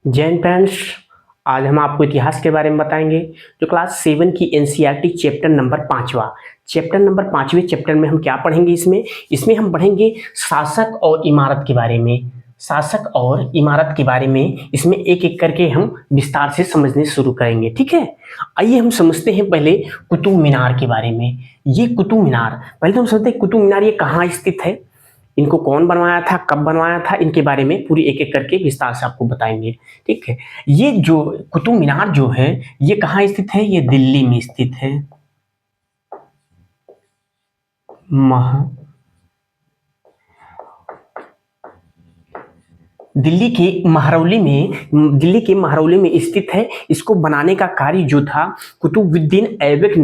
जय हिंद फ्रेंड्स। आज हम आपको इतिहास के बारे में बताएंगे। जो क्लास 7 की एनसीईआरटी चैप्टर नंबर 5वें चैप्टर में हम क्या पढ़ेंगे। इसमें हम पढ़ेंगे शासक और इमारत के बारे में। शासक और इमारत के बारे में इसमें एक एक करके हम विस्तार से समझने शुरू करेंगे। ठीक है, आइए हम समझते हैं पहले कुतुब मीनार के बारे में। ये कुतुब मीनार, पहले तो हम समझते हैं कुतुब मीनार ये कहाँ स्थित है, इनको कौन बनवाया था, कब बनवाया था, इनके बारे में पूरी एक एक करके विस्तार से आपको बताएंगे। ठीक है, ये जो कुतुब मीनार जो है ये कहाँ स्थित है, ये दिल्ली में स्थित है। महा दिल्ली के महरौली में स्थित है। इसको बनाने का कार्य जो था कुतुबुद्दीन ऐबक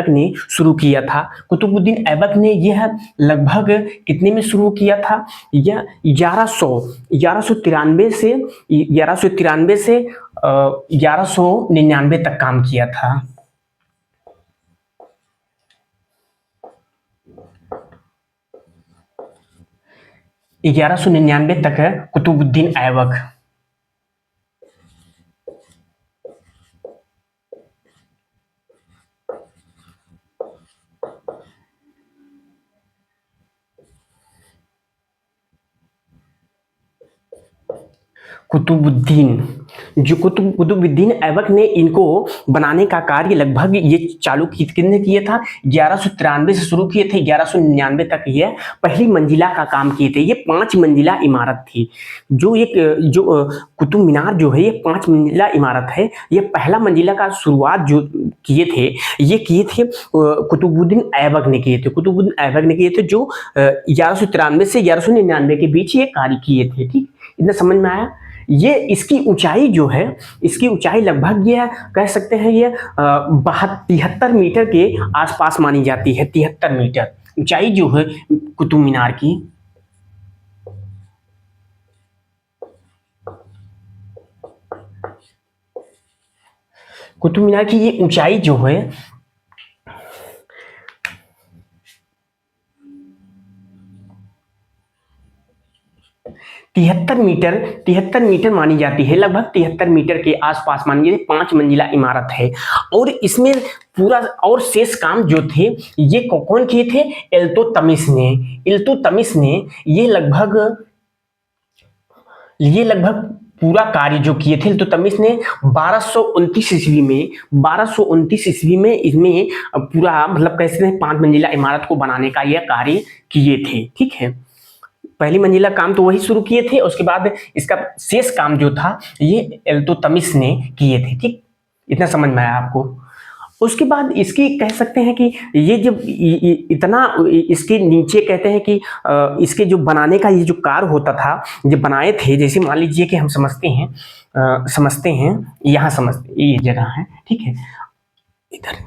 ने शुरू किया था। कुतुबुद्दीन ऐबक ने यह लगभग कितने में शुरू किया था, यह 1193 से 1199 तक काम किया था। 1199 तक है कुतुबुद्दीन ऐबक। कुतुबुद्दीन ऐबक ने इनको बनाने का कार्य लगभग ये चालू कितने किए था, 1193 से शुरू किए थे, 1199 तक ये पहली मंजिला का काम किए थे। ये 5 मंजिला इमारत थी। जो कुतुब मीनार जो है ये 5 मंजिला इमारत है। ये पहला मंजिला का शुरुआत जो किए थे कुतुबुद्दीन ऐबक ने किए थे, जो 1193 से 1199 के बीच ये कार्य किए थे। ठीक, इतना समझ में आया। ये इसकी ऊंचाई लगभग ये कह सकते हैं ये 73 मीटर के आसपास मानी जाती है। 73 मीटर ऊंचाई जो है कुतुब मीनार की। ये ऊंचाई जो है 73 मीटर मानी जाती है। लगभग 73 मीटर के आसपास मानी जाती है। 5 मंजिला इमारत है और इसमें पूरा और शेष काम जो थे ये कौन किए थे, इल्तुतमिश ने ये लगभग पूरा कार्य जो किए थे इल्तुतमिश ने 1229 ईस्वी में इसमें पूरा मतलब कैसे 5 मंजिला इमारत को बनाने का यह कार्य किए थे। ठीक है, पहली मंजिला काम तो वही शुरू किए थे, उसके बाद इसका शेष काम जो था ये इल्तुतमिश ने किए थे। ठीक, इतना समझ में आया आपको। उसके बाद इसकी कह सकते हैं कि ये जब इतना इसके नीचे कहते हैं कि इसके जो बनाने का ये जो कार्य होता था, जब बनाए थे, जैसे मान लीजिए कि हम समझते हैं ये जगह है। ठीक है, इधर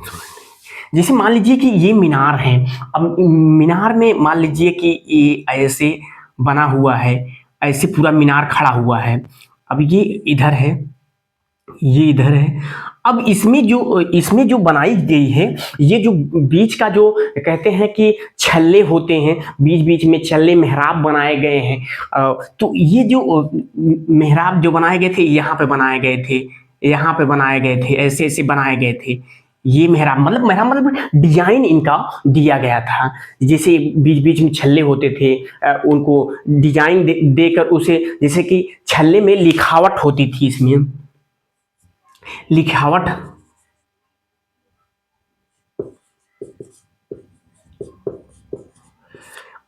जैसे मान लीजिए कि ये मीनार है। अब मीनार में मान लीजिए कि ये ऐसे बना हुआ है, ऐसे पूरा मीनार खड़ा हुआ है। अब ये इधर है, ये इधर है। अब इसमें जो बनाई गई है, ये जो बीच का जो कहते हैं कि छल्ले होते हैं, बीच बीच में छल्ले मेहराब बनाए गए हैं। तो ये जो मेहराब जो बनाए गए थे, यहाँ पे बनाए गए थे, ऐसे ऐसे बनाए गए थे। ये मेहराब मतलब डिजाइन इनका दिया गया था। जैसे बीच बीच में छल्ले होते थे, उनको डिजाइन देकर उसे, जैसे कि छल्ले में लिखावट होती थी, इसमें लिखावट।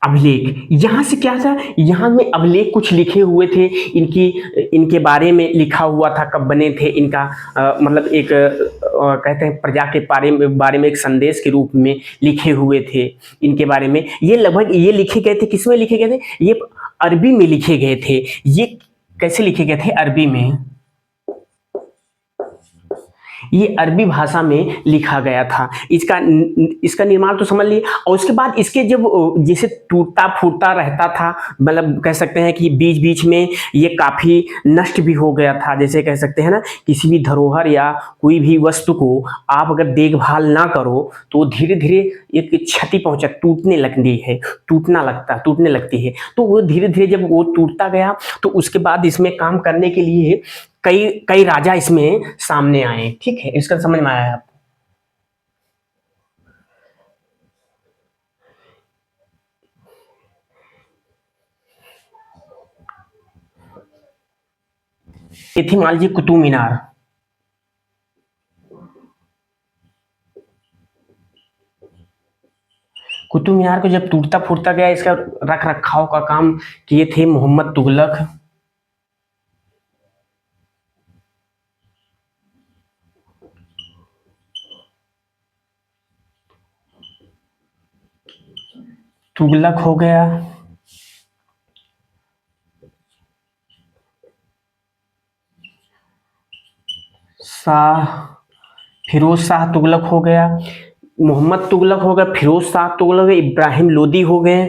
अभिलेख, यहाँ से क्या था, यहाँ में अभिलेख कुछ लिखे हुए थे, इनके बारे में लिखा हुआ था, कब बने थे इनका मतलब एक कहते हैं प्रजा के बारे में एक संदेश के रूप में लिखे हुए थे इनके बारे में। ये लगभग ये लिखे गए थे, किसमें लिखे गए थे, ये अरबी में लिखे गए थे। ये कैसे लिखे गए थे, अरबी में। ये अरबी भाषा में लिखा गया था। इसका इसका निर्माण तो समझ लिए। और उसके बाद इसके जब जैसे टूटता फूटता रहता था, मतलब कह सकते हैं कि बीच बीच में ये काफी नष्ट भी हो गया था। जैसे कह सकते हैं ना, किसी भी धरोहर या कोई भी वस्तु को आप अगर देखभाल ना करो तो धीरे धीरे एक क्षति पहुंचा, टूटने लगती है, टूटने लगती है। तो वो धीरे धीरे जब वो टूटता गया तो उसके बाद इसमें काम करने के लिए कई कई राजा इसमें सामने आए। ठीक है, इसका समझ में आया आपको? ये थी मान लीजिए कुतुब मीनार। कुतुब मीनार को जब टूटता फूटता गया, इसका रख रखाव का काम किए थे मोहम्मद तुगलक। तुगलक हो गया, शाह, फिरोज शाह तुगलक हो गया, मोहम्मद तुगलक हो गया, फिरोज शाह तुगलक हो गए, इब्राहिम लोदी हो गए।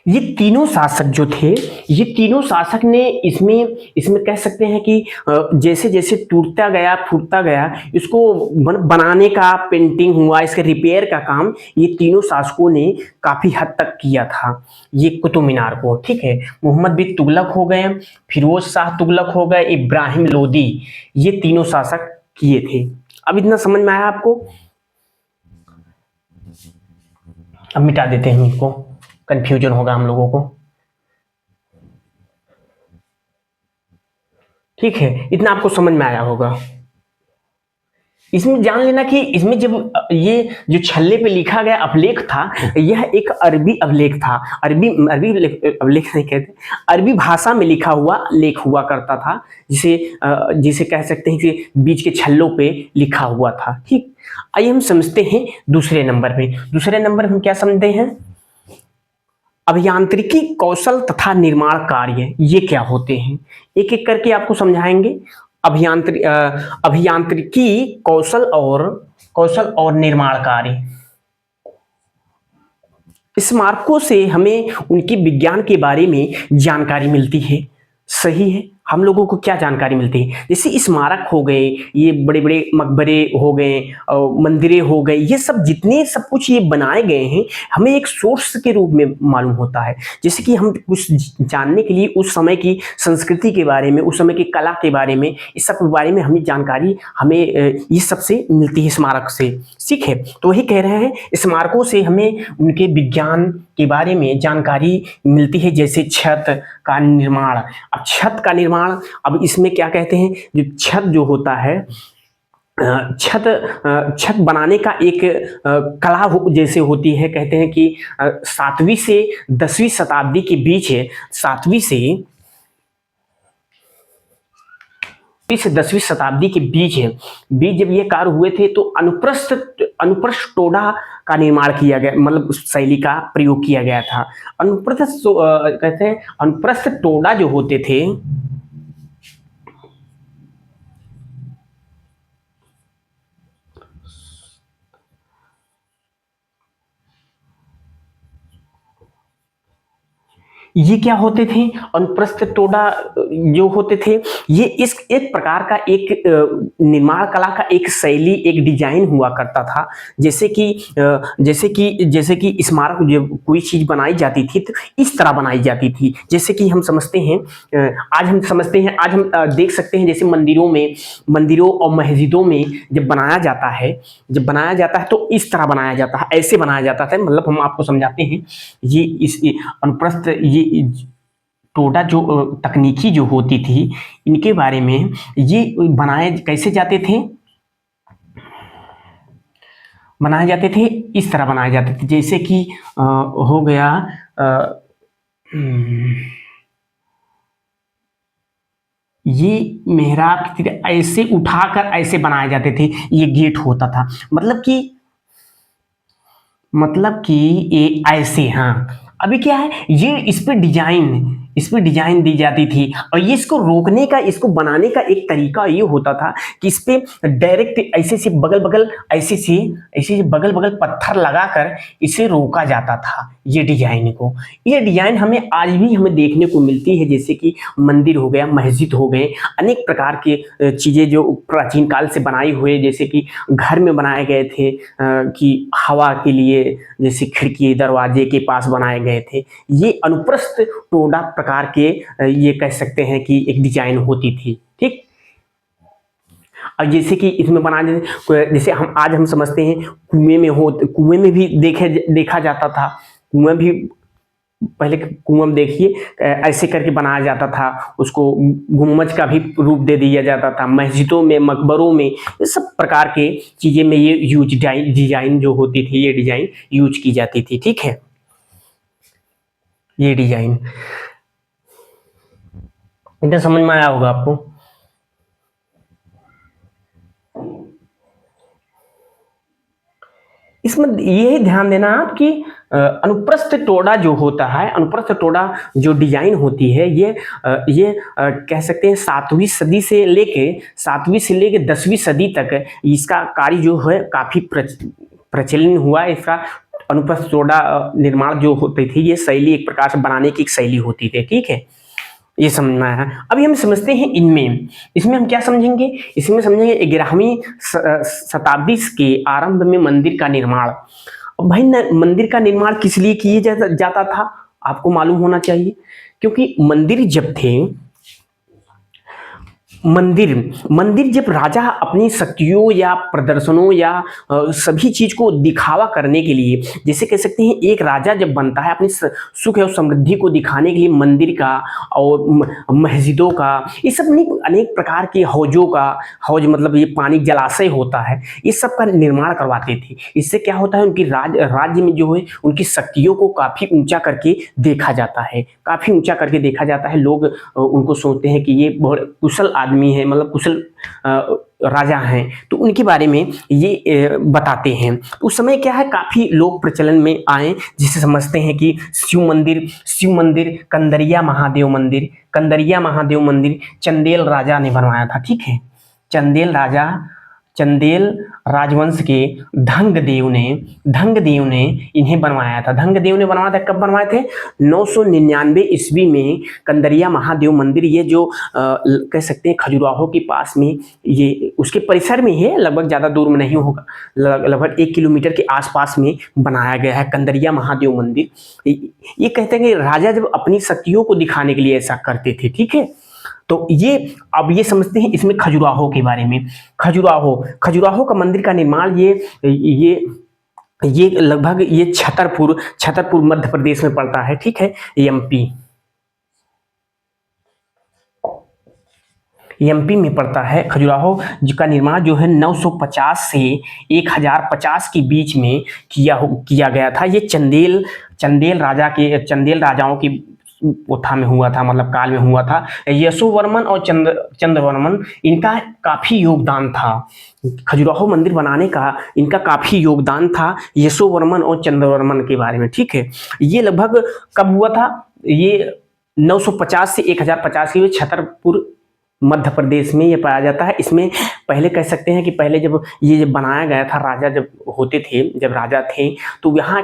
ये तीनों शासक जो थे, ये तीनों शासक ने इसमें इसमें कह सकते हैं कि जैसे जैसे टूटता गया फूटता गया, इसको बनाने का, पेंटिंग हुआ, इसके रिपेयर का काम ये तीनों शासकों ने काफी हद तक किया था, ये कुतुब मीनार को। ठीक है, मोहम्मद बिन तुगलक हो गए, फिरोज शाह तुगलक हो गए, इब्राहिम लोदी, ये तीनों शासक किए थे। अब इतना समझ में आया आपको? अब मिटा देते हैं इनको, कंफ्यूजन होगा हम लोगों को। ठीक है, इतना आपको समझ में आया होगा। इसमें जान लेना कि इसमें जब ये जो छल्ले पे लिखा गया अभिलेख था, यह एक अरबी अभिलेख था। अरबी अरबी अभिलेख नहीं कहते, अरबी भाषा में लिखा हुआ लेख हुआ करता था, जिसे जिसे कह सकते हैं कि बीच के छल्लों पे लिखा हुआ था। ठीक, आइए हम समझते हैं दूसरे नंबर पे। दूसरे नंबर हम क्या समझते हैं? अभियांत्रिकी कौशल तथा निर्माण कार्य, ये क्या होते हैं, एक एक करके आपको समझाएंगे। अभियांत्रिकी कौशल और निर्माण कार्य। स्मारकों से हमें उनके विज्ञान के बारे में जानकारी मिलती है। सही है, हम लोगों को क्या जानकारी मिलती है? जैसे स्मारक हो गए, ये बड़े बड़े मकबरे हो गए, मंदिरें हो गए, ये सब जितने सब कुछ ये बनाए गए हैं, हमें एक सोर्स के रूप में मालूम होता है। जैसे कि हम कुछ जानने के लिए उस समय की संस्कृति के बारे में, उस समय की कला के बारे में, इस सब के बारे में हमें जानकारी हमें ये सबसे मिलती है, स्मारक से। ठीक है, तो वही कह रहे हैं, स्मारकों से हमें उनके विज्ञान के बारे में जानकारी मिलती है। जैसे छत का निर्माण। अब छत का निर्माण, अब इसमें क्या कहते हैं, जो छत जो होता है, छत बनाने का एक कला जैसे होती है। कहते हैं कि 7वीं से 10वीं शताब्दी के बीच, 7वीं से 10वीं शताब्दी के बीच जब ये कार्य हुए थे, तो अनुप्रस्थ टोडा का निर्माण किया गया, मतलब उस शैली का प्रयोग किया गया था। कहते हैं अनुप्रस्थ टोडा जो होते थे, ये क्या होते थे? अनुप्रस्थ टोडा जो होते थे, ये इस एक प्रकार का एक निर्माण कला का एक शैली, एक डिजाइन हुआ करता था। जैसे कि स्मारक जब कोई चीज बनाई जाती थी, तो इस तरह बनाई जाती थी। जैसे कि हम समझते हैं, आज हम देख सकते हैं, जैसे मंदिरों और मस्जिदों में जब बनाया जाता है तो इस तरह बनाया जाता है, ऐसे बनाया जाता था। मतलब हम आपको समझाते हैं, ये अनुप्रस्थ, ये टोडा जो तकनीकी जो होती थी, इनके बारे में, ये बनाए जाते थे, इस तरह बनाए जाते थे। जैसे कि हो गया, ये मेहराब की तरह ऐसे उठाकर ऐसे बनाए जाते थे, ये गेट होता था। मतलब कि ये ऐसे, हाँ अभी क्या है, ये इस पे डिजाइन दी जाती थी, और ये इसको रोकने का, इसको बनाने का एक तरीका ये होता था कि इस पे डायरेक्ट ऐसे से बगल बगल, ऐसे से बगल बगल पत्थर लगाकर इसे रोका जाता था, ये डिजाइन को। ये डिजाइन हमें आज भी हमें देखने को मिलती है, जैसे कि मंदिर हो गया, मस्जिद हो गए, अनेक प्रकार के चीजें जो प्राचीन काल से बनाई हुए, जैसे कि घर में बनाए गए थे कि हवा के लिए, जैसे खिड़की दरवाजे के पास बनाए गए थे। ये अनुप्रस्थ टोडा प्रकार के ये कह सकते हैं कि एक डिजाइन होती थी, ठीक। अब जैसे कि इसमें बनाने, जैसे हम समझते हैं कुएं में भी देखा जाता था। कुएं भी पहले कुआं में देखिए ऐसे करके बनाया जाता था, उसको गुम्बज का भी रूप दे दिया जाता था। मस्जिदों में, मकबरों में, ये सब प्रकार के चीजें में ये डिजाइन जो होती थी, ये डिजाइन यूज की जाती थी, ठीक है। ये डिजाइन इतना समझ में आया होगा आपको। इसमें यही ध्यान देना आप कि अनुप्रस्थ टोडा जो होता है, अनुप्रस्थ टोडा जो डिजाइन होती है, ये कह सकते हैं 7वीं से लेके 10वीं सदी तक इसका कार्य जो है काफी प्रचलन हुआ। इसका अनुप्रस्थ टोडा निर्माण जो होती थी, ये शैली एक प्रकार से बनाने की एक शैली होती थी, ठीक है। ये समझना है। अभी हम समझते हैं इसमें हम क्या समझेंगे, इसमें समझेंगे 11वीं शताब्दी के आरंभ में मंदिर का निर्माण। अब भाई मंदिर का निर्माण किस लिए किया जाता था, आपको मालूम होना चाहिए। क्योंकि मंदिर जब राजा अपनी शक्तियों या प्रदर्शनों या सभी चीज को दिखावा करने के लिए, जैसे कह सकते हैं एक राजा जब बनता है अपनी सुख और समृद्धि को दिखाने के लिए, मंदिर का और मस्जिदों का, ये सब अनेक प्रकार के हौज मतलब ये पानी जलाशय होता है, ये सब का निर्माण करवाते थे। इससे क्या होता है, उनकी राज्य में जो है उनकी शक्तियों को काफी ऊंचा करके देखा जाता है। लोग उनको सोचते हैं कि ये बहुत कुशल आदमी है, मतलब कुशल राजा हैं, तो उनके बारे में ये बताते हैं। उस समय क्या है, काफी लोग प्रचलन में आए, जिसे समझते हैं कि शिव मंदिर कंदरिया महादेव मंदिर चंदेल राजा ने बनवाया था, ठीक है। चंदेल राजवंश के धंगदेव ने इन्हें बनवाया था। धंगदेव ने बनवाया था, कब बनवाए थे, 999 ईस्वी में कंदरिया महादेव मंदिर। ये जो कह सकते हैं खजुराहो के पास में, ये उसके परिसर में है, लगभग ज़्यादा दूर में नहीं होगा, लगभग 1 किलोमीटर के आसपास में बनाया गया है कंदरिया महादेव मंदिर। ये कहते हैं कि राजा जब अपनी शक्तियों को दिखाने के लिए ऐसा करते थे, ठीक है। तो अब ये समझते हैं इसमें खजुराहो के बारे में। खजुराहो का मंदिर का निर्माण ये लगभग ये छतरपुर मध्य प्रदेश में पड़ता है, ठीक है। एमपी में पड़ता है। खजुराहो का निर्माण जो है 950 से 1050 के बीच में किया गया था। ये चंदेल राजाओं की उत्था में हुआ था, मतलब काल में हुआ था। यशोवर्मन और चंद्रवर्मन, इनका काफी योगदान था। खजुराहो मंदिर बनाने का इनका काफी योगदान था, यशोवर्मन और चंद्रवर्मन के बारे में, ठीक है। ये लगभग कब हुआ था, ये 950 से 1050 के बीच छतरपुर मध्य प्रदेश में ये पाया जाता है। इसमें पहले कह सकते हैं कि पहले जब बनाया गया था, जब राजा थे, तो यहाँ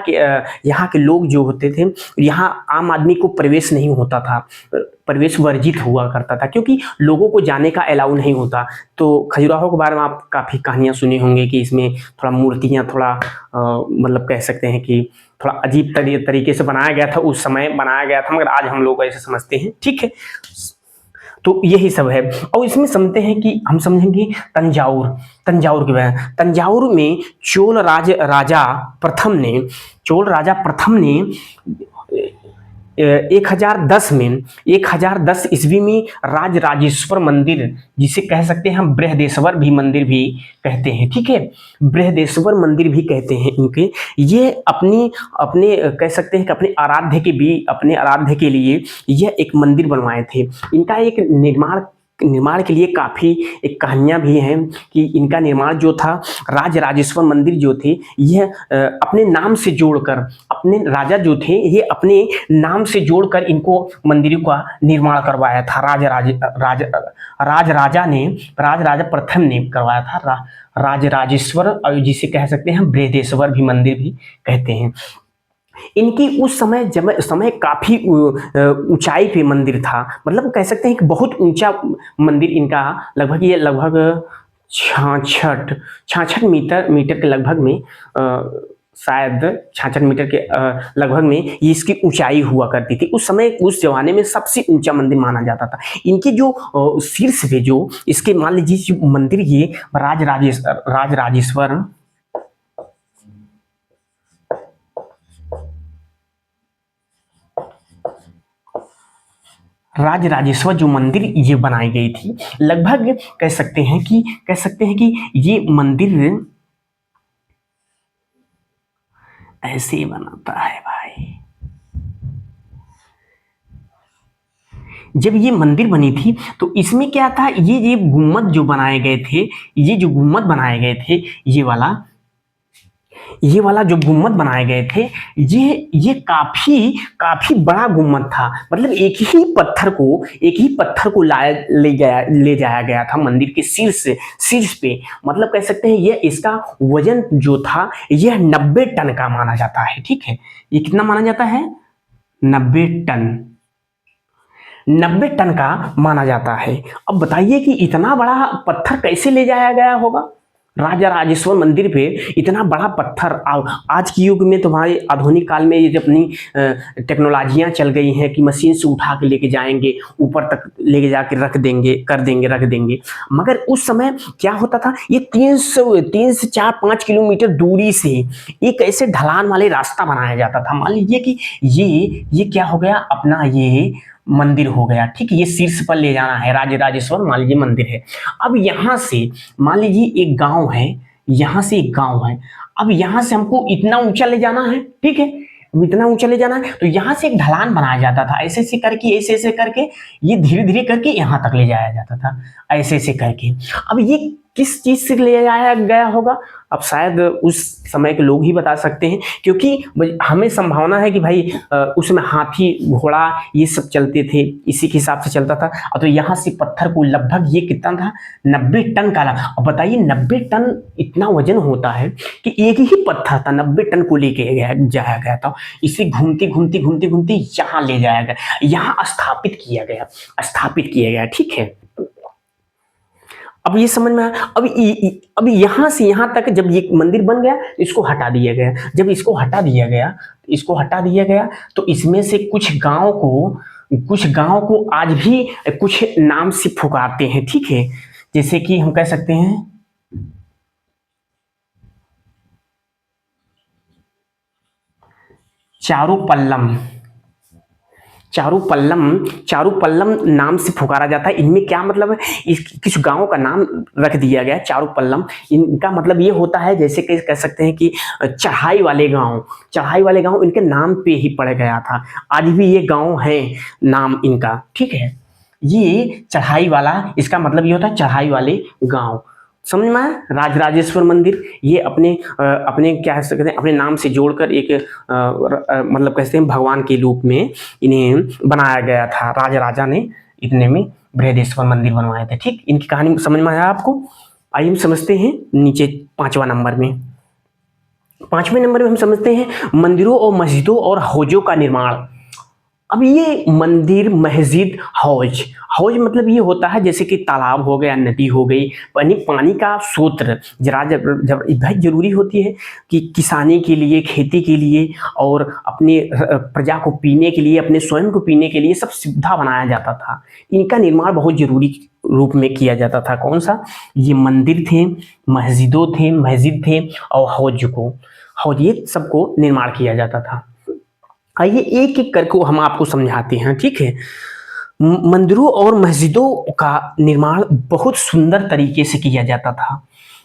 के लोग जो होते थे, यहाँ आम आदमी को प्रवेश नहीं होता था, प्रवेश वर्जित हुआ करता था, क्योंकि लोगों को जाने का अलाउ नहीं होता। तो खजुराहो के बारे में आप काफ़ी कहानियाँ सुने होंगे कि इसमें थोड़ा मूर्तियाँ मतलब कह सकते हैं कि थोड़ा अजीब तरीके से बनाया गया था, उस समय बनाया गया था, मगर आज हम लोग ऐसे समझते हैं, ठीक है। तो यही सब है। और इसमें समझते हैं कि हम समझेंगे तंजाउर के बारे में। तंजाउर में चोल राजा प्रथम ने 1010 ईस्वी में राजराजेश्वर मंदिर, जिसे कह सकते हैं हम बृहदेश्वर भी मंदिर भी कहते हैं, ठीक है। बृहदेश्वर मंदिर भी कहते हैं इनके। ये अपने कह सकते हैं कि अपने आराध्य के लिए यह एक मंदिर बनवाए थे। इनका एक निर्माण निर्माण के लिए काफ़ी एक कहानियाँ भी हैं कि इनका निर्माण जो था राजराजेश्वर मंदिर जो थे यह अपने नाम से जोड़कर, अपने राजा जो थे ये अपने नाम से जोड़कर इनको मंदिरों का निर्माण करवाया था। राजराजा प्रथम ने करवाया था। राजराजेश्वर और जिसे कह सकते हैं बृहदेश्वर भी मंदिर भी कहते हैं। इनकी उस समय काफी ऊंचाई पे मंदिर था, मतलब कह सकते हैं कि बहुत ऊंचा मंदिर इनका, लगभग 66 मीटर के लगभग में, शायद 66 मीटर के लगभग में ये इसकी ऊंचाई हुआ करती थी। उस समय उस जमाने में सबसे ऊंचा मंदिर माना जाता था। इनके जो शीर्ष पे जो इसके मान लीजिए मंदिर ये राजराजेश्वर जो मंदिर ये बनाई गई थी, लगभग कह सकते हैं कि ये मंदिर ऐसे ही बनाता है भाई। जब ये मंदिर बनी थी तो इसमें क्या था, ये गुम्मद जो बनाए गए थे, ये जो गुम्मद बनाए गए थे, ये वाला जो गुम्मद बनाए गए थे, ये काफी बड़ा गुम्मद था। मतलब एक ही पत्थर को ले जाया गया था मंदिर के शीर्ष पे। मतलब कह सकते हैं ये इसका वजन जो था यह 90 टन का माना जाता है। ठीक है, ये कितना माना जाता है? 90 टन का माना जाता है। अब बताइए कि इतना बड़ा पत्थर कैसे ले जाया गया होगा? राजराजेश्वर मंदिर पे इतना बड़ा पत्थर, आज के युग में तुम्हारे आधुनिक काल में ये जो अपनी टेक्नोलॉजियां चल गई हैं कि मशीन से उठा के लेके जाएंगे, ऊपर तक लेके जाके रख देंगे, मगर उस समय क्या होता था, ये 3 से 4-5 किलोमीटर दूरी से एक ऐसे ढलान वाले रास्ता बनाया जाता था। मान लीजिए कि ये क्या हो गया, अपना ये मंदिर हो गया। ठीक है, ये शीर्ष पर ले जाना है, राजराजेश्वर मान लीजिए मंदिर है। अब यहां से मान लीजिए एक गांव है, अब यहां से हमको इतना ऊंचा ले जाना है। ठीक है, इतना ऊंचा ले जाना है तो यहां से एक ढलान बनाया जाता था, ऐसे करके ये धीरे धीरे करके यहां तक ले जाया जाता था, ऐसे करके। अब ये किस चीज से ले जाया गया होगा, अब शायद उस समय के लोग ही बता सकते हैं, क्योंकि हमें संभावना है कि भाई उसमें हाथी घोड़ा ये सब चलते थे, इसी के हिसाब से चलता था। तो यहाँ से पत्थर को लगभग ये कितना था, 90 टन का। अब बताइए 90 टन इतना वजन होता है कि एक ही पत्थर था 90 टन को लेके जाया गया था। इसे घूमते यहाँ ले जाया गया, यहाँ स्थापित किया गया। ठीक है, अब ये समझ में आया। अब यहां से यहां तक जब ये मंदिर बन गया, इसको हटा दिया गया। जब इसको हटा दिया गया तो इसमें से कुछ गांव को आज भी कुछ नाम से पुकारते हैं। ठीक है, जैसे कि हम कह सकते हैं चारुपल्लम नाम से पुकारा जाता है। इनमें क्या मतलब है, किस गांव का नाम रख दिया गया चारुपल्लम। इनका मतलब ये होता है जैसे कि कह सकते हैं कि चढ़ाई वाले गांव इनके नाम पे ही पड़ गया था। आज भी ये गांव है नाम इनका। ठीक है, ये चढ़ाई वाला, इसका मतलब ये होता है चढ़ाई वाले गांव। समझ में आया? राजराजेश्वर मंदिर ये अपने क्या कह सकते हैं, अपने नाम से जोड़कर एक मतलब कहते हैं भगवान के रूप में इन्हें बनाया गया था। राजा ने इतने में बृहदेश्वर मंदिर बनवाए थे। ठीक, इनकी कहानी समझ में आया आपको? आइए हम समझते हैं नीचे 5वें नंबर में। 5वें नंबर में हम समझते हैं मंदिरों और मस्जिदों और हौजों का निर्माण। अब ये मंदिर, मस्जिद, हौज मतलब ये होता है जैसे कि तालाब हो गया, नदी हो गई, पानी का स्रोत भाई जरूरी होती है कि किसानी के लिए, खेती के लिए और अपने प्रजा को पीने के लिए, अपने स्वयं को पीने के लिए सब सुविधा बनाया जाता था। इनका निर्माण बहुत जरूरी रूप में किया जाता था। कौन सा? ये मंदिर थे, मस्जिद थे और हौज, ये सबको निर्माण किया जाता था। आइए एक एक करके हम आपको समझाते हैं। ठीक है, मंदिरों और मस्जिदों का निर्माण बहुत सुंदर तरीके से किया जाता था।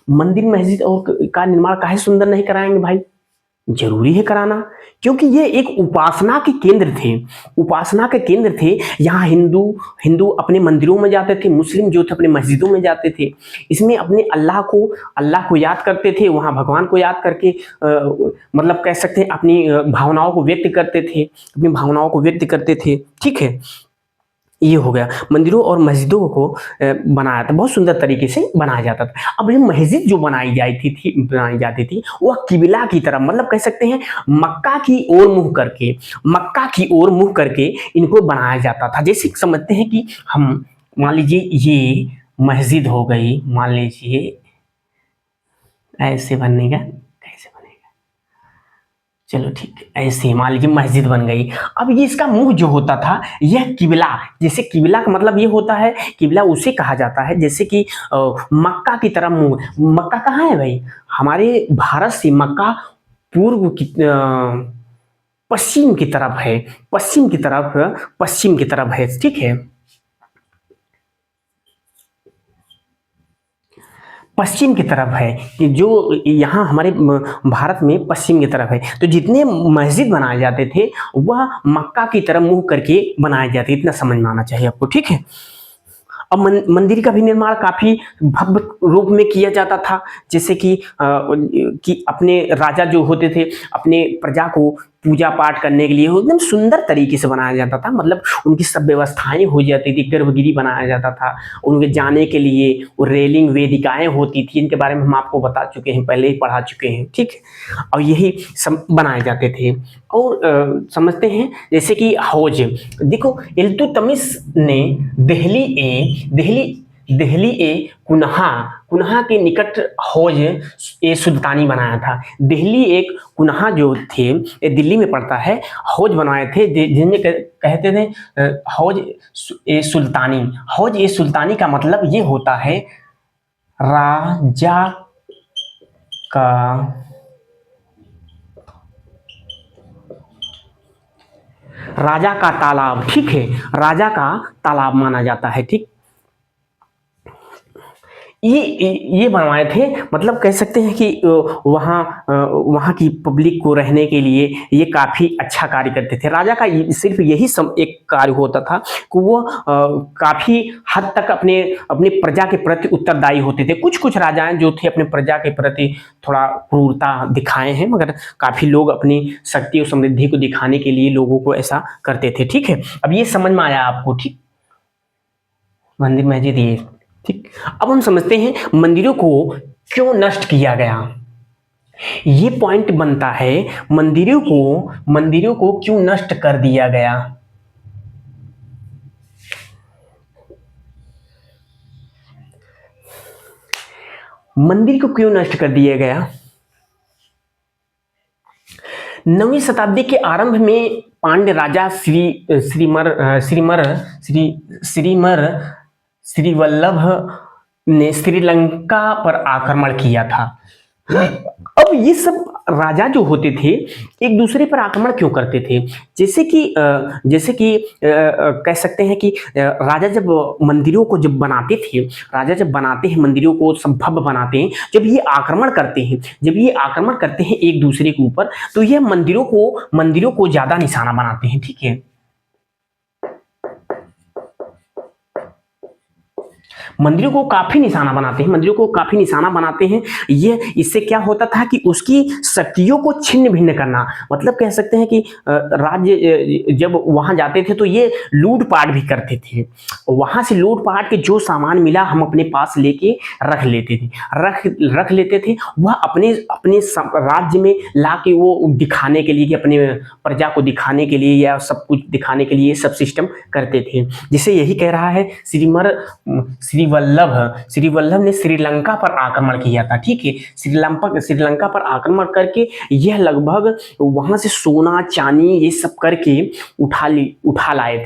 मंदिर, मस्जिद और का निर्माण काहे सुंदर नहीं कराएंगे भाई? जरूरी है कराना, क्योंकि ये एक उपासना के केंद्र थे, उपासना के केंद्र थे। यहाँ हिंदू हिंदू अपने मंदिरों में जाते थे, मुस्लिम जो थे अपने मस्जिदों में जाते थे। इसमें अपने अल्लाह को याद करते थे, वहाँ भगवान को याद करके मतलब कह सकते हैं अपनी भावनाओं को व्यक्त करते थे, अपनी भावनाओं को व्यक्त करते थे। ठीक है, ये हो गया। मंदिरों और मस्जिदों को बनाया था, बहुत सुंदर तरीके से बनाया जाता था। अब ये मस्जिद जो बनाई जाती थी वह किबला की तरफ, मतलब कह सकते हैं मक्का की ओर मुंह करके, मक्का की ओर मुंह करके इनको बनाया जाता था। जैसे समझते हैं कि हम मान लीजिए ये मस्जिद हो गई, मान लीजिए ऐसे बनेगा, कैसे बनेगा, चलो ठीक है, ऐसे मान लीजिए मस्जिद बन गई। अब ये इसका मुंह जो होता था यह किबला, जैसे किबला का मतलब ये होता है, किबला उसे कहा जाता है जैसे कि मक्का की तरफ मुंह। मक्का कहाँ है भाई, हमारे भारत से मक्का पूर्व की पश्चिम की तरफ है, पश्चिम की तरफ है। ठीक है, पश्चिम की तरफ है, कि जो यहाँ हमारे भारत में पश्चिम की तरफ है। तो जितने मस्जिद बनाए जाते थे वह मक्का की तरफ मुंह करके बनाए जाते, इतना समझ में आना चाहिए आपको। ठीक है, अब मंदिर का भी निर्माण काफी भव्य रूप में किया जाता था। जैसे कि अपने राजा जो होते थे अपने प्रजा को पूजा पाठ करने के लिए एकदम सुंदर तरीके से बनाया जाता था, मतलब उनकी सब व्यवस्थाएं हो जाती थी, गर्भगिरी बनाया जाता था, उनके जाने के लिए वो रेलिंग वेदिकाएं होती थी, इनके बारे में हम आपको बता चुके हैं, पहले ही पढ़ा चुके हैं। ठीक है, और यही सब बनाए जाते थे। और समझते हैं जैसे कि हौज, देखो इल्तुतमिश ने दिल्ली ए कुन्हा कुन्हा के निकट हौज ए सुल्तानी बनाया था। दिल्ली एक कुन्हा जो थे, ये दिल्ली में पड़ता है, हौज बनाए थे जिन्हें कहते थे हौज ए सुल्तानी। हौज ए सुल्तानी का मतलब ये होता है राजा का तालाब। ठीक है, राजा का तालाब माना जाता है। ठीक, ये बनवाए थे, मतलब कह सकते हैं कि वहाँ की पब्लिक को रहने के लिए ये काफ़ी अच्छा कार्य करते थे। राजा का सिर्फ यही एक कार्य होता था कि वो काफ़ी हद तक अपने अपने प्रजा के प्रति उत्तरदायी होते थे। कुछ कुछ राजाएं जो थे अपने प्रजा के प्रति थोड़ा क्रूरता दिखाए हैं, मगर काफ़ी लोग अपनी शक्ति और समृद्धि को दिखाने के लिए लोगों को ऐसा करते थे। ठीक है, अब ये समझ में आया आपको। ठीक, मंदिर मस्जिद ये। ठीक, अब हम समझते हैं मंदिरों को क्यों नष्ट किया गया। ये पॉइंट बनता है, मंदिरों को क्यों नष्ट कर दिया गया। मंदिर को क्यों नष्ट कर दिया गया। 9वीं शताब्दी के आरंभ में पांड्य राजा श्रीवल्लभ ने श्रीलंका पर आक्रमण किया था। अब ये सब राजा जो होते थे एक दूसरे पर आक्रमण क्यों करते थे, जैसे कि कह सकते हैं कि राजा जब मंदिरों को जब बनाते थे, राजा जब बनाते हैं मंदिरों को सब भव्य बनाते हैं, जब ये आक्रमण करते हैं एक दूसरे के ऊपर, तो ये मंदिरों को ज्यादा निशाना बनाते हैं। ठीक है, मंदिरों को काफी निशाना बनाते हैं। ये इससे क्या होता था कि उसकी शक्तियों को छिन्न भिन्न करना, मतलब कह सकते हैं कि राज्य जब वहां जाते थे तो ये लूटपाट भी करते थे। वहां से लूटपाट के जो सामान मिला हम अपने पास लेके रख लेते थे। वह अपने अपने राज्य में लाके वो दिखाने के लिए, कि अपने प्रजा को दिखाने के लिए या सब कुछ दिखाने के लिए सब सिस्टम करते थे। जिसे यही कह रहा है श्रीवल्लभ ने श्रीलंका पर आक्रमण किया था। ठीक है, श्रीलंका पर आक्रमण करके यह लगभग वहां से सोना चांदी ये सब करके उठा लाए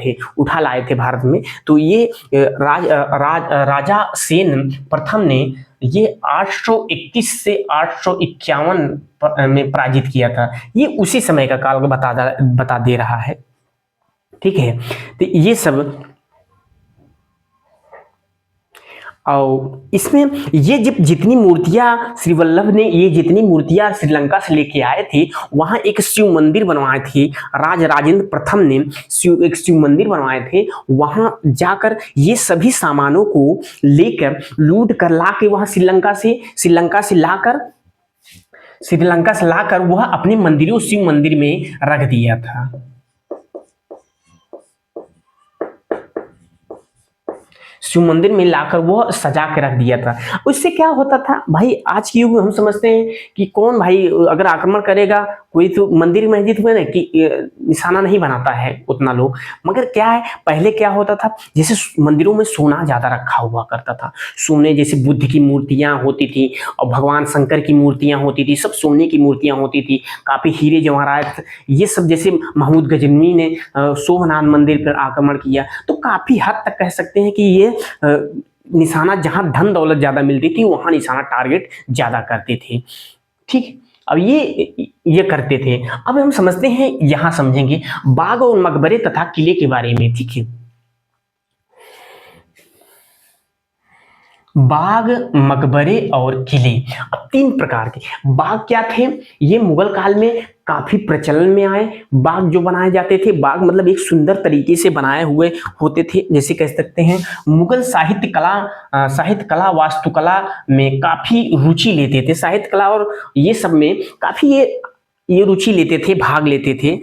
थे भारत में। तो ये राजा सेन प्रथम ने ये 831 से 851 में पराजित किया था। ये उसी समय का काल बता दे रहा है। ठीक है, तो ये सब और इसमें ये जितनी मूर्तियां श्री वल्लभ ने ये जितनी मूर्तियां श्रीलंका से लेके आए थे, वहां एक शिव मंदिर बनवाए थे। राजेंद्र प्रथम ने एक शिव मंदिर बनवाए थे। वहां जाकर ये सभी सामानों को लेकर लूट कर लाके वहां श्रीलंका से लाकर वह अपने मंदिरों शिव मंदिर में रख दिया था। शिव मंदिर में लाकर वो सजा के रख दिया था। उससे क्या होता था भाई, आज के युग में हम समझते हैं कि कौन भाई अगर आक्रमण करेगा, कोई तो मंदिर मस्जिद में ना कि निशाना नहीं बनाता है उतना लोग। मगर क्या है, पहले क्या होता था, जैसे मंदिरों में सोना ज्यादा रखा हुआ करता था। सोने जैसे बुद्ध की मूर्तियां होती थी और भगवान शंकर की मूर्तियां होती थी, सब सोने की मूर्तियां होती थी। काफी हीरे जवाहरात ये सब, जैसे महमूद गजनवी ने सोमनाथ मंदिर पर आक्रमण किया, तो काफी हद तक कह सकते हैं कि ये निशाना जहां धन दौलत ज्यादा मिलती थी वहां निशाना टारगेट ज्यादा करते थे। ठीक, अब ये करते थे। अब हम समझते हैं, यहां समझेंगे बाग और मकबरे तथा किले के बारे में। ठीक है, बाग, मकबरे और किले। अब 3 प्रकार के बाग क्या थे, ये मुगल काल में काफी प्रचलन में आए। बाग जो बनाए जाते थे, बाग मतलब एक सुंदर तरीके से बनाए हुए होते थे। जैसे कह सकते हैं मुगल साहित्य कला वास्तुकला में काफी रुचि लेते थे। साहित्य कला और ये सब में काफी ये रुचि लेते थे, भाग लेते थे।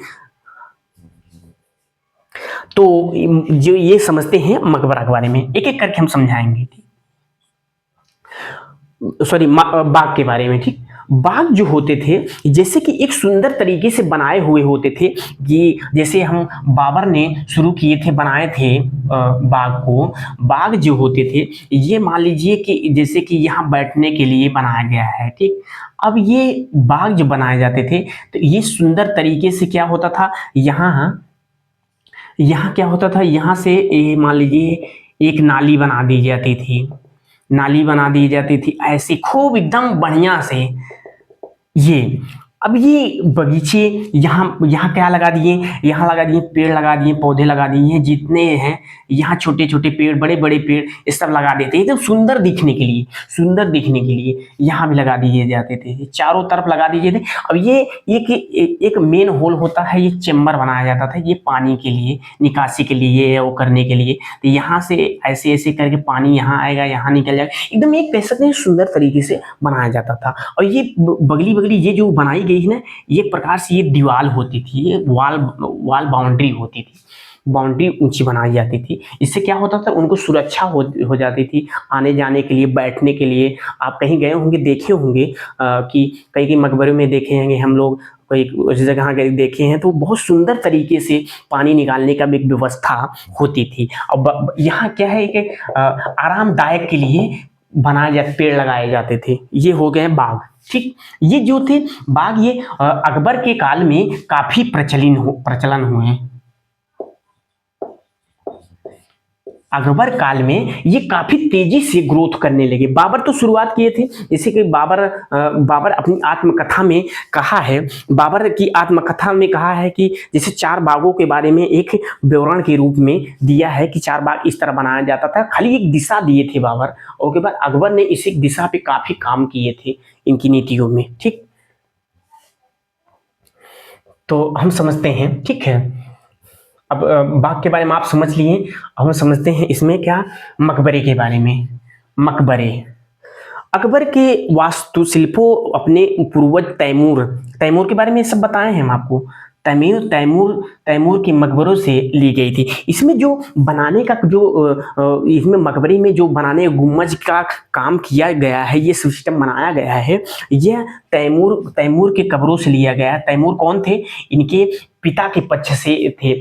तो जो ये समझते हैं मकबरा के बारे में, एक एक करके हम समझाएंगे। सॉरी, बाग के बारे में। ठीक, बाग जो होते थे जैसे कि एक सुंदर तरीके से बनाए हुए होते थे। कि जैसे हम बाबर ने शुरू किए थे, बनाए थे बाग को। बाग जो होते थे ये मान लीजिए कि जैसे कि यहाँ बैठने के लिए बनाया गया है। ठीक, अब ये बाग जो बनाए जाते थे तो ये सुंदर तरीके से क्या होता था, यहाँ क्या होता था, यहाँ से मान लीजिए एक नाली बना दी जाती थी ऐसे खूब एकदम बढ़िया से। ये अब ये बगीचे यहाँ क्या लगा दिए, यहाँ लगा दिए पेड़, लगा दिए पौधे, लगा दिए जितने हैं यहाँ छोटे छोटे पेड़, बड़े बड़े पेड़, ये सब लगा देते एकदम सुंदर दिखने के लिए यहाँ भी लगा दिए जाते थे, चारों तरफ लगा दिए थे। अब ये एक मेन होल होता है, ये चेम्बर बनाया जाता था, ये पानी के लिए, निकासी के लिए, वो करने के लिए। तो यहाँ से ऐसे ऐसे करके पानी यहाँ आएगा, यहाँ निकल जाएगा, एकदम एक कह सकते हैं सुंदर तरीके से बनाया जाता था। और ये बगली ये जो बनाई गई है ना, ये प्रकार से ये दीवार होती थी, ये वाल बाउंड्री होती थी, बाउंड्री ऊंची बनाई जाती थी। इससे क्या होता था, उनको सुरक्षा हो जाती थी आने जाने के लिए, बैठने के लिए। आप कहीं गए होंगे, देखे होंगे कि कई मकबरे में देखे होंगे हम लोग, कोई उस जगह देखे हैं तो बहुत सुंदर तरीके से पानी निकालने का भी एक व्यवस्था होती थी। अब यहाँ क्या है कि आरामदायक के लिए बनाए जाते, पेड़ लगाए जाते थे। ये हो गए बाग। ठीक, ये जो थे बाग, ये अकबर के काल में काफी प्रचलन हुए। अकबर काल में ये काफी तेजी से ग्रोथ करने लगे। बाबर तो शुरुआत किए थे, जैसे कि बाबर अपनी आत्मकथा में कहा है, बाबर की आत्मकथा में कहा है कि जैसे 4 बागों के बारे में एक विवरण के रूप में दिया है कि 4 बाग इस तरह बनाया जाता था। खाली एक दिशा दिए थे बाबर, और के बाद अकबर ने इसी दिशा पे काफी काम किए थे इनकी नीतियों में। ठीक, तो हम समझते हैं। ठीक है, अब बाग के बारे में आप समझ लिए, अब हम समझते हैं इसमें क्या, मकबरे के बारे में। मकबरे, अकबर के वास्तुशिल्पों अपने पूर्वज तैमूर के बारे में सब बताए हैं हम आपको। तैमूर के मकबरों से ली गई थी। इसमें जो बनाने का इसमें मकबरे में जो बनाने गुम्बज का काम किया गया है, ये सिस्टम बनाया गया है, यह तैमूर के कब्रों से लिया गया है। तैमूर कौन थे, इनके पिता के पक्ष से थे,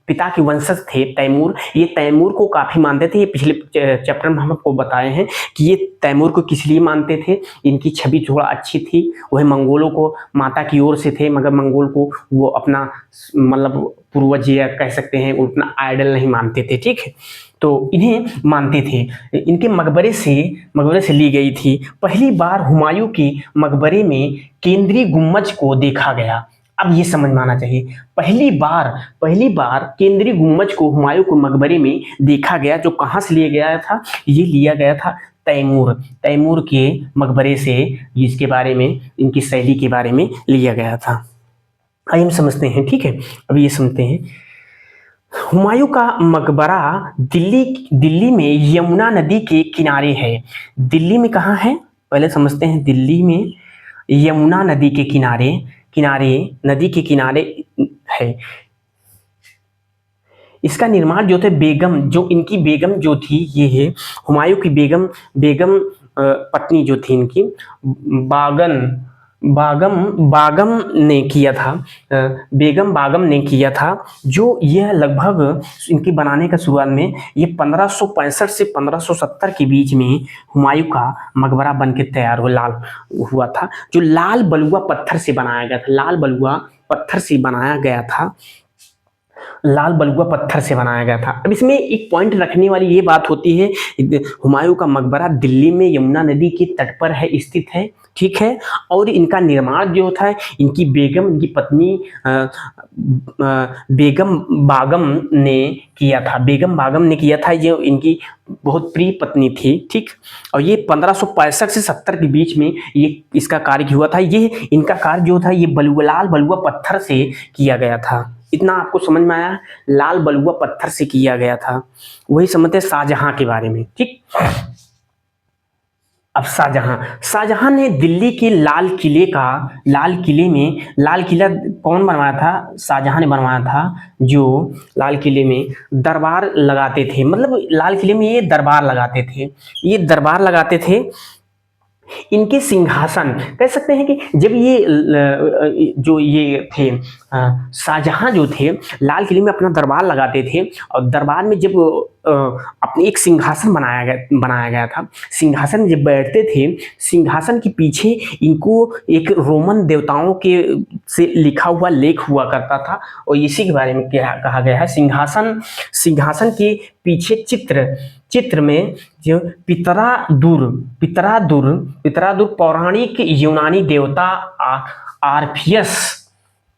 पिता के वंशज थे तैमूर। ये तैमूर को काफी मानते थे। ये पिछले चैप्टर में हम आपको बताए हैं कि ये तैमूर को किस लिए मानते थे। इनकी छवि थोड़ा अच्छी थी, वह मंगोलों को माता की ओर से थे, मगर मंगोल को वो अपना मतलब पूर्वज या कह सकते हैं उतना आइडल नहीं मानते थे। ठीक है, तो इन्हें मानते थे। इनके मकबरे से ली गई थी। पहली बार हुमायूं के मकबरे में केंद्रीय गुम्बज को देखा गया। अब ये समझ में आना चाहिए, पहली बार केंद्रीय गुम्बज को हुमायूं के मकबरे में देखा गया, जो कहाँ से लिया गया था, ये लिया गया था तैमूर के मकबरे से, इसके बारे में, इनकी शैली के बारे में लिया गया था। आइए हम समझते हैं, ठीक है। अभी ये समझते हैं, हुमायूं का मकबरा दिल्ली में यमुना नदी के किनारे है। दिल्ली में कहाँ है, पहले समझते हैं। दिल्ली में यमुना नदी के नदी के किनारे है। इसका निर्माण जो थे बेगम, जो इनकी बेगम जो थी, ये है हुमायूं की बेगम पत्नी जो थी इनकी, बागम ने किया था, बेगम बागम ने किया था, जो यह लगभग इनकी बनाने का शुरुआत में ये 1565 से 1570 के बीच में हुमायूं का मकबरा बन के तैयार हुआ था, जो लाल बलुआ पत्थर से बनाया गया था। लाल बलुआ पत्थर से बनाया गया था। अब इसमें एक पॉइंट रखने वाली ये बात होती है, हुमायूं का मकबरा दिल्ली में यमुना नदी के तट पर स्थित है, ठीक है। और इनका निर्माण जो था इनकी इनकी पत्नी बेगम बागम ने किया था। ये इनकी बहुत प्रिय पत्नी थी, ठीक। और ये 1565 से 70 के बीच में ये इसका कार्य हुआ था। ये इनका कार्य जो था ये लाल बलुआ पत्थर से किया गया था। इतना आपको समझ में आया, लाल बलुआ पत्थर से किया गया था। वही समझते हैं शाहजहां के बारे में, ठीक। अब शाहजहां ने दिल्ली के लाल किला कौन बनवाया था, शाहजहां ने बनवाया था, जो लाल किले में दरबार लगाते थे। मतलब लाल किले में ये दरबार लगाते थे। इनके सिंहासन, कह सकते हैं कि जब ये जो ये थे शाहजहां जो थे लाल किले में अपना दरबार लगाते थे, और दरबार में जब अपने एक सिंहासन बनाया गया था, सिंहासन में जब बैठते थे, सिंहासन के पीछे इनको एक रोमन देवताओं के से लिखा हुआ लेख हुआ करता था, और इसी के बारे में क्या कहा गया है, सिंहासन के पीछे चित्र में जो पितरादुर पौराणिक यूनानी देवता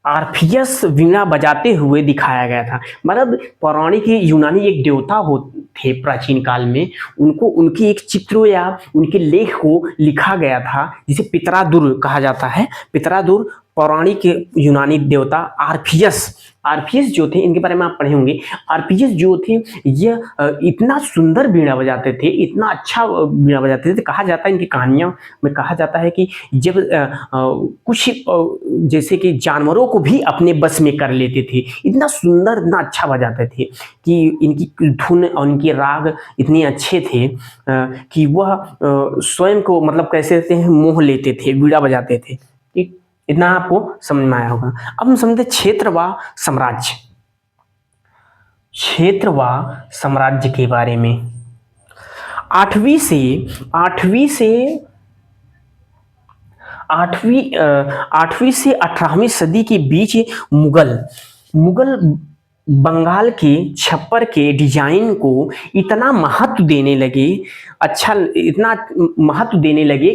आर्फियस वीणा बजाते हुए दिखाया गया था। मतलब पौराणिक यूनानी एक देवता थे प्राचीन काल में, उनकी एक चित्र या उनके लेख को लिखा गया था, जिसे पितरादुर कहा जाता है। पितरादुर पौराणिक यूनानी देवता आर्फियस जो थे, इनके बारे में आप पढ़े होंगे। आर्फियस जो थे यह इतना सुंदर वीणा बजाते थे, इतना अच्छा वीणा बजाते थे। कहा जाता है, इनकी कहानियों में कहा जाता है कि जब कुछ जैसे कि जानवरों को भी अपने बस में कर लेते थे, इतना सुंदर, इतना अच्छा बजाते थे कि इनकी धुन और इनके राग इतने अच्छे थे कि वह स्वयं को, मतलब कैसे कहते हैं, मोह लेते थे, वीणा बजाते थे, ठीक। इतना आपको समझ में आया होगा। अब हम समझते क्षेत्र व साम्राज्य के बारे में। 8वीं से 18वीं सदी के बीच मुगल बंगाल के छप्पर के डिजाइन को इतना महत्व देने लगे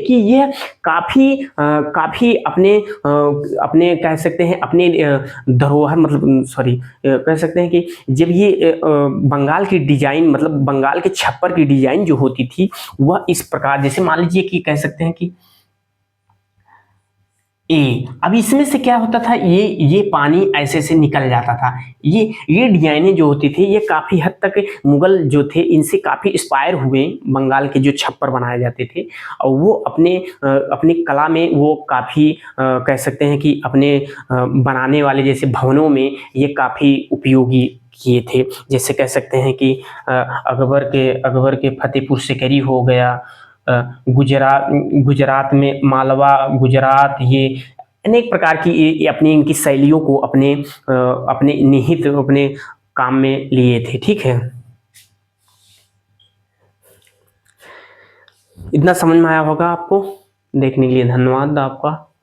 कि यह काफी अपने कह सकते हैं, अपने धरोहर, मतलब कह सकते हैं कि जब ये बंगाल की डिजाइन, मतलब बंगाल के छप्पर की डिजाइन जो होती थी वह इस प्रकार, जैसे मान लीजिए कि कह सकते हैं कि अब इसमें से क्या होता था, ये पानी ऐसे से निकल जाता था। ये डिजाइनें जो होती थी ये काफी हद तक मुगल जो थे इनसे काफी इंस्पायर हुए, बंगाल के जो छप्पर बनाए जाते थे, और वो अपने कला में वो काफी कह सकते हैं कि अपने बनाने वाले जैसे भवनों में ये काफी उपयोगी किए थे। जैसे कह सकते हैं कि अकबर के फतेहपुर सिकरी हो गया, गुजरात में मालवा गुजरात, ये अनेक प्रकार की ये अपनी इनकी शैलियों को अपने निहित अपने काम में लिए थे, ठीक है। इतना समझ में आया होगा आपको। देखने के लिए धन्यवाद आपका।